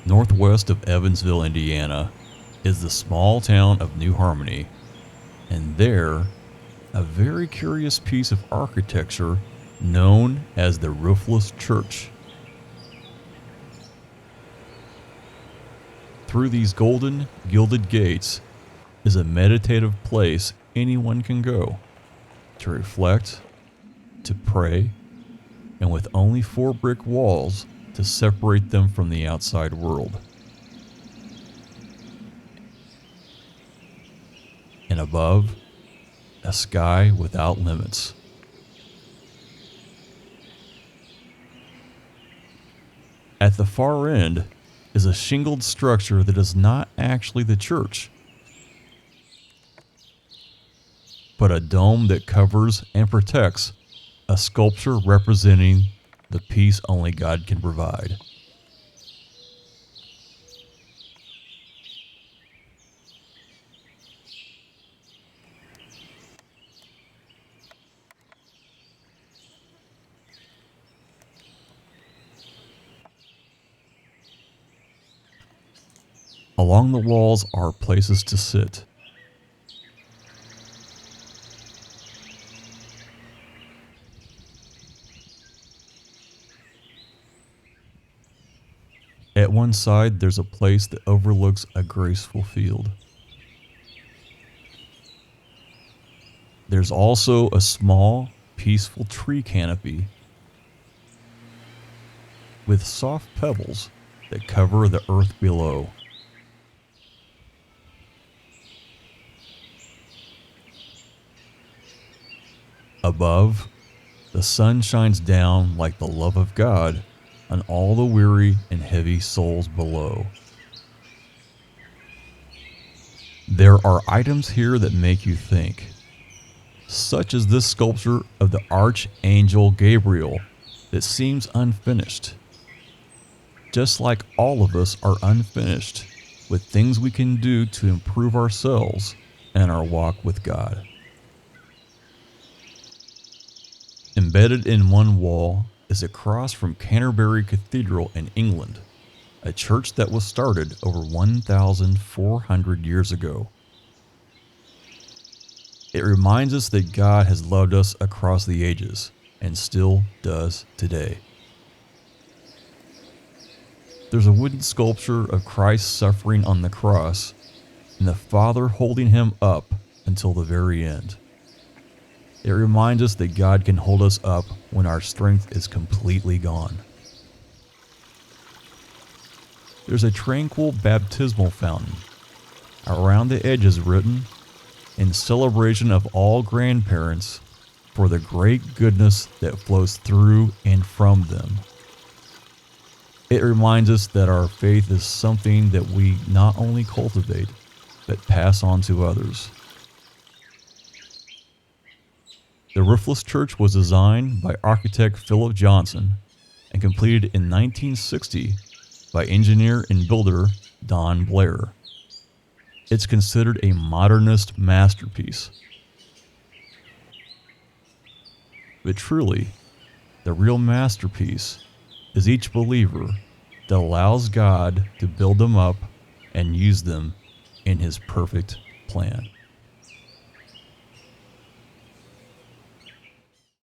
Northwest of Evansville, Indiana, is the small town of New Harmony, and there, a very curious piece of architecture known as the Roofless Church. Through these golden, gilded gates is a meditative place anyone can go to reflect, to pray, and with only 4 brick walls to separate them from the outside world. And above, a sky without limits. At the far end is a shingled structure that is not actually the church, but a dome that covers and protects a sculpture representing the peace only God can provide. Along the walls are places to sit. At one side, there's a place that overlooks a graceful field. There's also a small, peaceful tree canopy with soft pebbles that cover the earth below. Above, the sun shines down like the love of God on all the weary and heavy souls below. There are items here that make you think, such as this sculpture of the Archangel Gabriel that seems unfinished. Just like all of us are unfinished with things we can do to improve ourselves and our walk with God. Embedded in one wall is a cross from Canterbury Cathedral in England, a church that was started over 1,400 years ago. It reminds us that God has loved us across the ages and still does today. There's a wooden sculpture of Christ suffering on the cross and the Father holding him up until the very end. It reminds us that God can hold us up when our strength is completely gone. There's a tranquil baptismal fountain. Around the edge is written, "In celebration of all grandparents, for the great goodness that flows through and from them." It reminds us that our faith is something that we not only cultivate, but pass on to others. The Roofless Church was designed by architect Philip Johnson and completed in 1960 by engineer and builder Don Blair. It's considered a modernist masterpiece. But truly, the real masterpiece is each believer that allows God to build them up and use them in His perfect plan.